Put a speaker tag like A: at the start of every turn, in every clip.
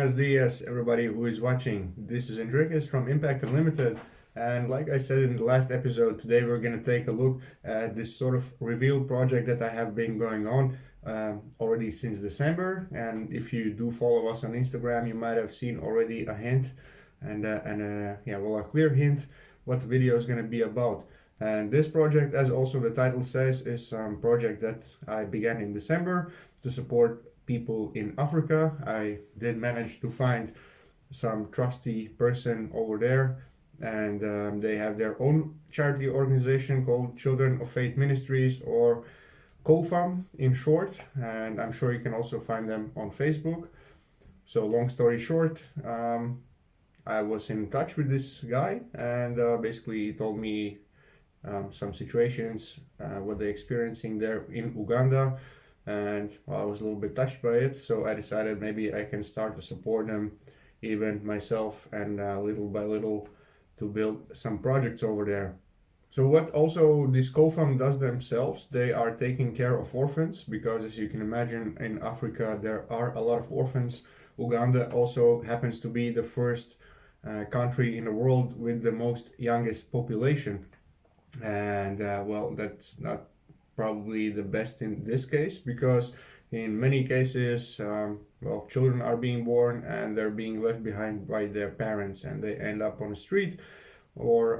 A: Buenos dias, everybody who is watching. This is Enriquez from Impact Unlimited. And like I said in the last episode, today we're going to take a look at this sort of reveal project that I have been going on already since December. And if you do follow us on Instagram, you might have seen already a hint and a clear hint what the video is going to be about. And this project, as also the title says, is a project that I began in December to support people in Africa. I did manage to find some trusty person over there, and they have their own charity organization called Children of Faith Ministries, or COFAM in short, and I'm sure you can also find them on Facebook. So long story short, I was in touch with this guy, and basically he told me some situations, what they're experiencing there in Uganda, and I was a little bit touched by it, so I decided maybe I can start to support them even myself, and little by little to build some projects over there. So what also this COFAM does themselves, they are taking care of orphans, because as you can imagine in Africa there are a lot of orphans. Uganda also happens to be the first country in the world with the most youngest population, and that's not probably the best in this case, because in many cases children are being born and they're being left behind by their parents, and they end up on the street or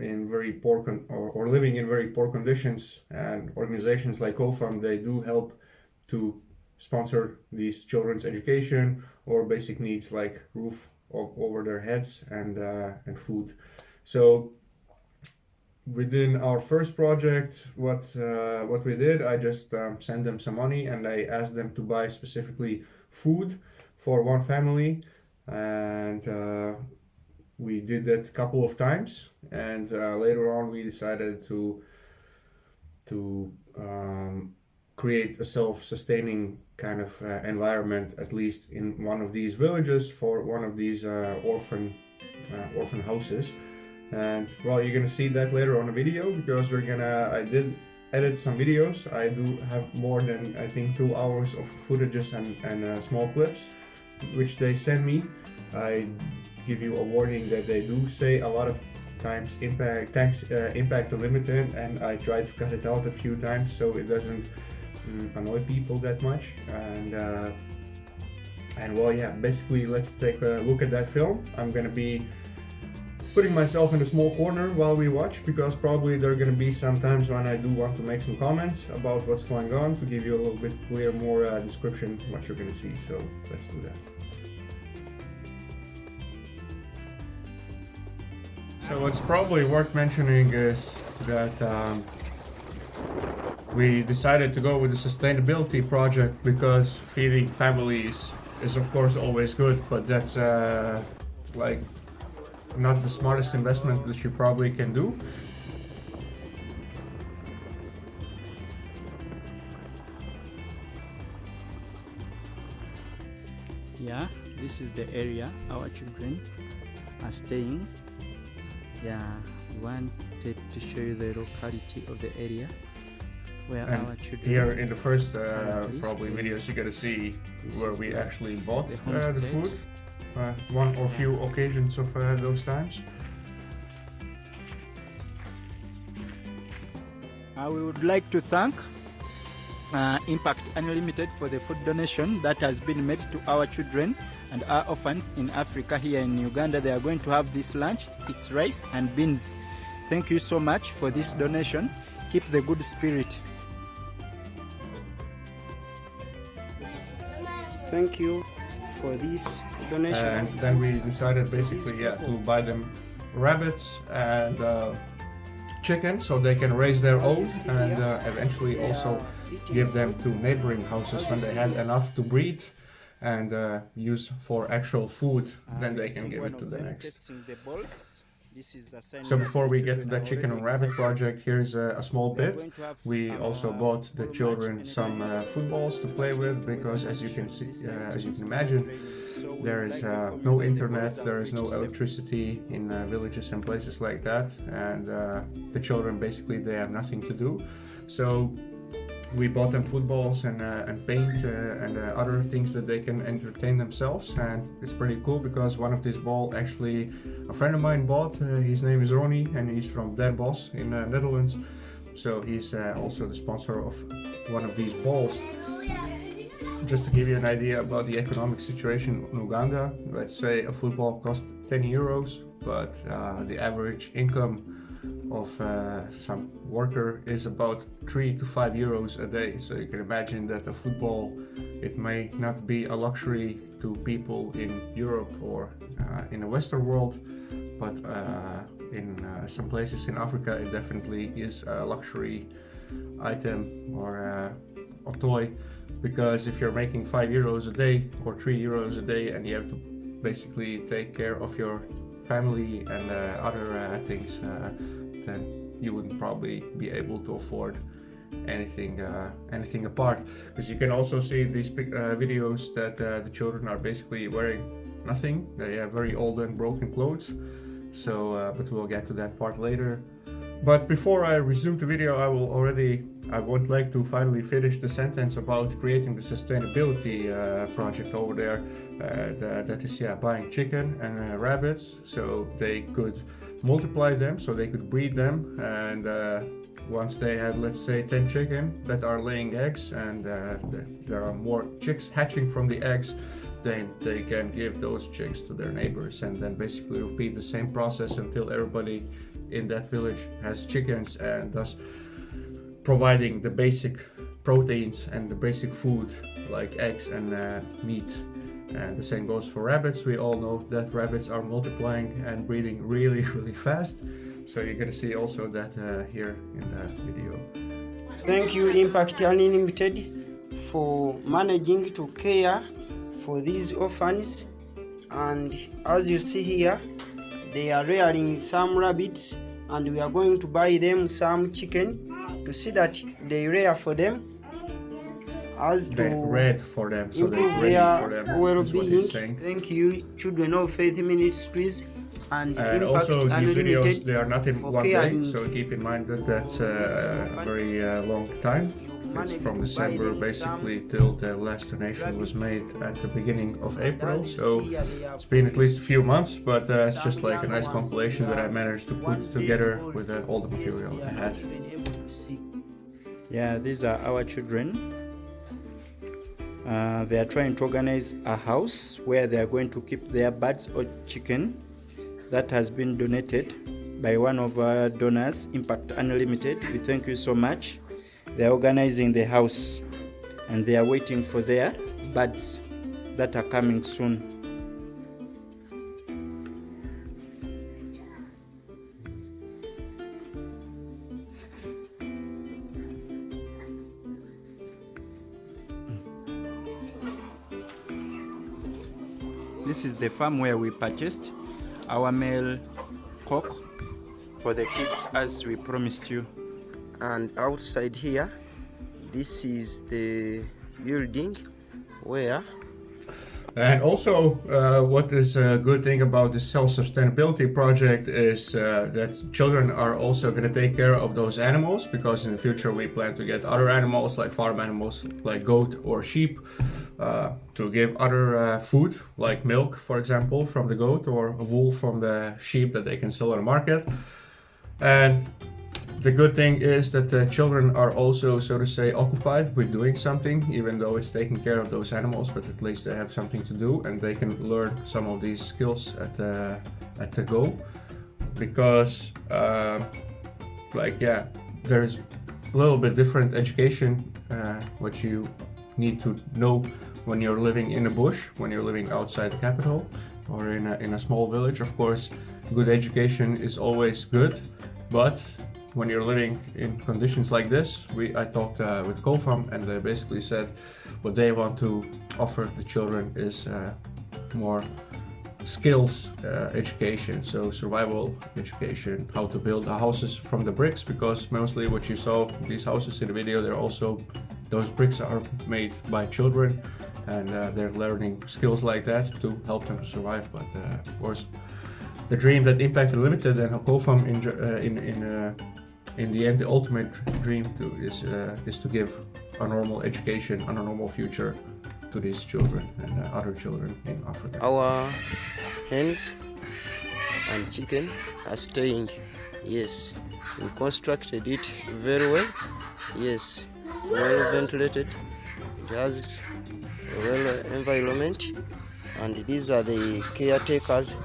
A: in very poor or living in very poor conditions. And organizations like COFAM, they do help to sponsor these children's education or basic needs like roof over their heads and food. So within our first project, what we did, I just sent them some money, and I asked them to buy specifically food for one family, and we did that a couple of times, and later on we decided to create a self-sustaining kind of environment, at least in one of these villages, for one of these orphan houses. And well, you're gonna see that later on the video, because I did edit some videos. I do have more than, I think, 2 hours of footages and small clips which they send me. I give you a warning that they do say a lot of times Impact Unlimited, and I try to cut it out a few times so it doesn't annoy people that much. And well, yeah, basically let's take a look at that film. I'm gonna be putting myself in a small corner while we watch, because probably there are going to be some times when I do want to make some comments about what's going on, to give you a little bit clear, more description what you're going to see. So let's do that. So what's probably worth mentioning is that we decided to go with the sustainability project, because feeding families is of course always good, but that's not the smartest investment that you probably can do.
B: Yeah, this is the area our children are staying. Yeah, we wanted to show you the locality of the area where
A: and
B: our children.
A: Here in the first probably videos you're gonna see where we actually bought the food. One or few occasions of those times.
B: We would like to thank Impact Unlimited for the food donation that has been made to our children and our orphans in Africa. Here in Uganda, they are going to have this lunch. It's rice and beans. Thank you so much for this donation. Keep the good spirit.
C: Thank you for this donation.
A: And then we decided basically to buy them rabbits and chicken, so they can raise their own, and eventually also give them to neighboring houses when they had enough to breed and use for actual food. Then they can give it to the next. So before we get to that chicken and rabbit project, here's a small bit. We also bought the children some footballs to play with, because as you can see, as you can imagine, there is no internet, there is no electricity in villages and places like that, and the children basically, they have nothing to do. So we bought them footballs and paint and other things that they can entertain themselves, and it's pretty cool because one of these balls actually a friend of mine bought. His name is Ronnie and he's from Den Bosch in Netherlands, so he's also the sponsor of one of these balls. Just to give you an idea about the economic situation in Uganda, let's say a football costs 10 euros, but the average income of some worker is about 3 to 5 euros a day. So you can imagine that a football, it may not be a luxury to people in Europe or in the Western world, but in some places in Africa it definitely is a luxury item or a toy, because if you're making 5 euros a day or 3 euros a day and you have to basically take care of your family and other things, then you wouldn't probably be able to afford anything apart. Because you can also see these videos that the children are basically wearing nothing. They have very old and broken clothes. So, but we'll get to that part later. But before I resume the video, I would like to finally finish the sentence about creating the sustainability project over there. That is, buying chicken and rabbits, so they could multiply them, so they could breed them, and once they have, let's say, 10 chicken that are laying eggs, and there are more chicks hatching from the eggs, then they can give those chicks to their neighbors, and then basically repeat the same process until everybody in that village has chickens, and thus providing the basic proteins and the basic food like eggs and meat. And the same goes for rabbits. We all know that rabbits are multiplying and breeding really, really fast. So you're gonna see also that here in the video.
C: Thank you, Impact Unlimited, for managing to care for these orphans. And as you see here, they are rearing some rabbits, and we are going to buy them some chicken to see that they rear for them, as
A: they
C: to
A: read for them, so
C: improve
A: they
C: their
A: for them.
C: well-being. Thank you, Children of Faith Ministries and Impact
A: also these
C: Unlimited,
A: videos, they are not in
C: for
A: one day,
C: caring.
A: so keep in mind that that's a very long time. It's from December basically till the last donation was made at the beginning of April, so it's been at least a few months, but it's just like a nice compilation that I managed to put together with all the material I had.
B: Yeah, these are our children. They are trying to organize a house where they are going to keep their birds or chicken that has been donated by one of our donors, Impact Unlimited. We thank you so much. They are organizing the house and they are waiting for their birds that are coming soon. This is the farm where we purchased our male cock for the kids, as we promised you.
C: And outside here, this is the building where
A: And also, what is a good thing about this self-sustainability project is that children are also going to take care of those animals, because in the future we plan to get other animals, like farm animals, like goat or sheep, to give other food, like milk, for example, from the goat, or wool from the sheep that they can sell on the market. And the good thing is that the children are also, so to say, occupied with doing something, even though it's taking care of those animals, but at least they have something to do and they can learn some of these skills at the go. Because, there is a little bit different education, what you need to know when you're living in the bush, when you're living outside the capital, or in a small village. Of course, good education is always good, but when you're living in conditions like this, I talked with COFAM, and they basically said what they want to offer the children is more skills education, so survival education, how to build the houses from the bricks, because mostly what you saw, these houses in the video, those bricks are made by children, and they're learning skills like that to help them to survive. But in the end, the ultimate dream is to give a normal education and a normal future to these children and other children in Africa.
C: Our hens and chicken are staying. Yes, we constructed it very well. Yes, well ventilated. It has a well environment, and these are the caretakers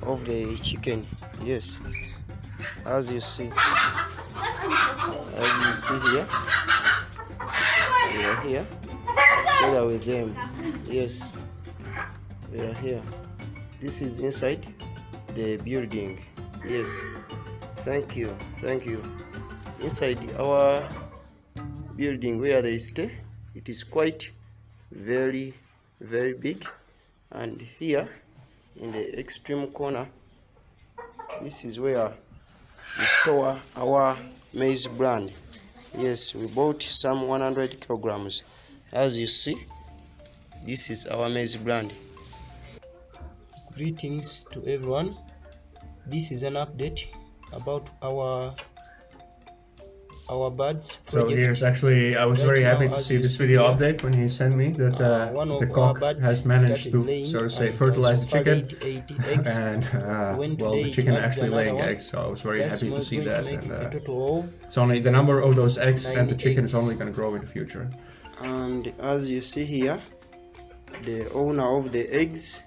C: of the chicken. Yes, as you see here, we are here together with them. Yes, we are here. This is inside the building. Yes, thank you. Inside our building where they stay, it is quite very big, and here in the extreme corner, this is where we store our maize bran. Yes, we bought some 100 kilograms. As you see, this is our maize bran. Greetings to everyone. This is an update about our birds project.
A: So here's actually, I was very happy to see this video update when he sent me that the cock has managed to, so to say, fertilize the chicken, and well, the chicken actually laying eggs, so I was very happy to see that, and it's only the number of those eggs and the chicken is only going to grow in the future.
C: And as you see here, the owner of the eggs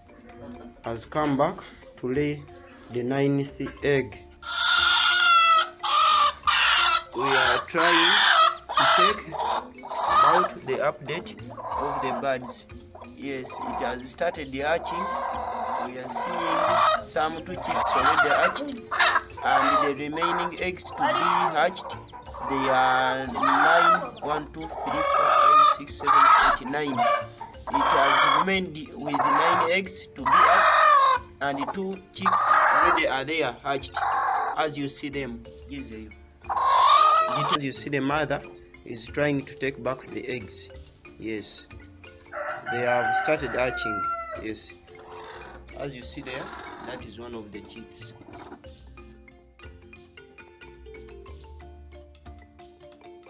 C: has come back to lay the 9th egg. We are trying to check about the update of the birds. Yes, it has started hatching. We are seeing some 2 chicks already hatched, and the remaining eggs to be hatched, they are 9, 1, 2, 3, 4, 5, 6, 7, 8, 9. It has remained with 9 eggs to be hatched, and 2 chicks already are there hatched. As you see them, as you see, the mother is trying to take back the eggs. Yes, they have started hatching. Yes, as you see there, that is one of the chicks.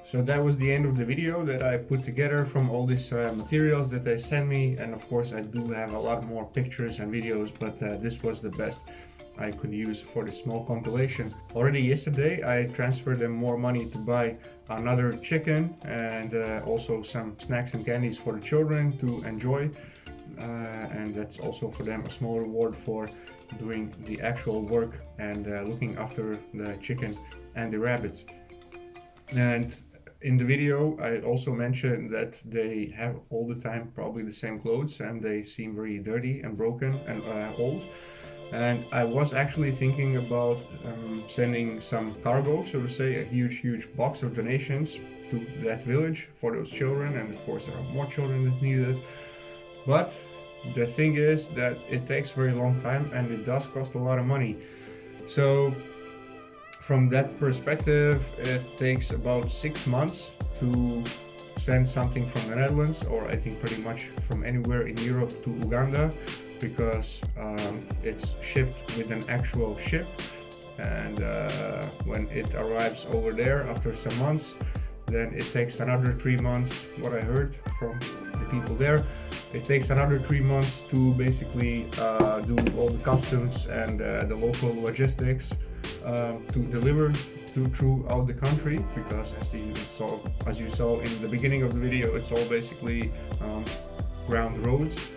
A: So that was the end of the video that I put together from all these materials that they sent me, and of course I do have a lot more pictures and videos, but this was the best I could use for this small compilation. Already yesterday I transferred them more money to buy another chicken and also some snacks and candies for the children to enjoy, and that's also for them a small reward for doing the actual work and looking after the chicken and the rabbits. And in the video I also mentioned that they have all the time probably the same clothes and they seem very dirty and broken and old. And I was actually thinking about sending some cargo, so to say, a huge box of donations to that village for those children, and of course there are more children that need it. But the thing is that it takes a very long time and it does cost a lot of money. So from that perspective, it takes about 6 months to send something from the Netherlands, or I think pretty much from anywhere in Europe, to Uganda, because it's shipped with an actual ship, and when it arrives over there after some months, then it takes another 3 months, what I heard from the people there, it takes another 3 months to basically do all the customs and the local logistics to deliver throughout the country, because as you saw in the beginning of the video, it's all basically ground roads,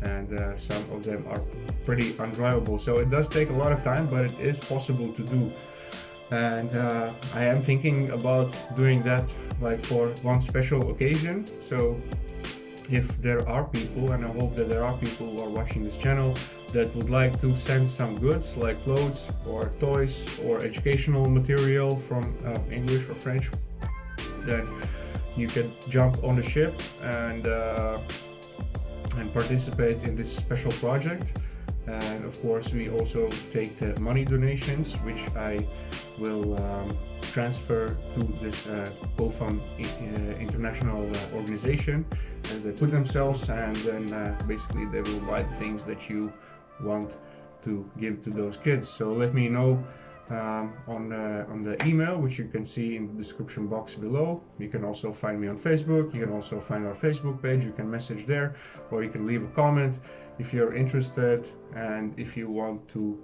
A: and some of them are pretty undrivable, so it does take a lot of time, but it is possible to do. And I am thinking about doing that like for one special occasion. So if there are people, and I hope that there are people who are watching this channel that would like to send some goods like clothes or toys or educational material from English or French, then you can jump on the ship and participate in this special project. And of course we also take the money donations, which I will transfer to this COFAM international organization as they put themselves, and then basically they will buy the things that you want to give to those kids. So let me know on the email, which you can see in the description box below. You can also find me on Facebook. You can also find our Facebook page. You can message there, or you can leave a comment if you're interested and if you want to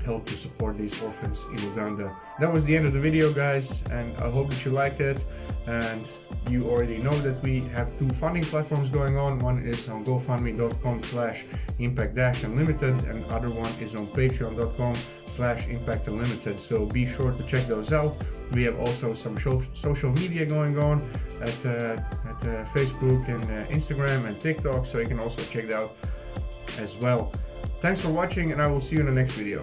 A: help to support these orphans in Uganda. That was the end of the video, guys, and I hope that you liked it. And you already know that we have 2 funding platforms going on. One is on gofundme.com/impact-unlimited, and other one is on patreon.com/impact-unlimited. So be sure to check those out. We have also some social media going on at Facebook and Instagram and TikTok, so you can also check that out as well. Thanks for watching, and I will see you in the next video.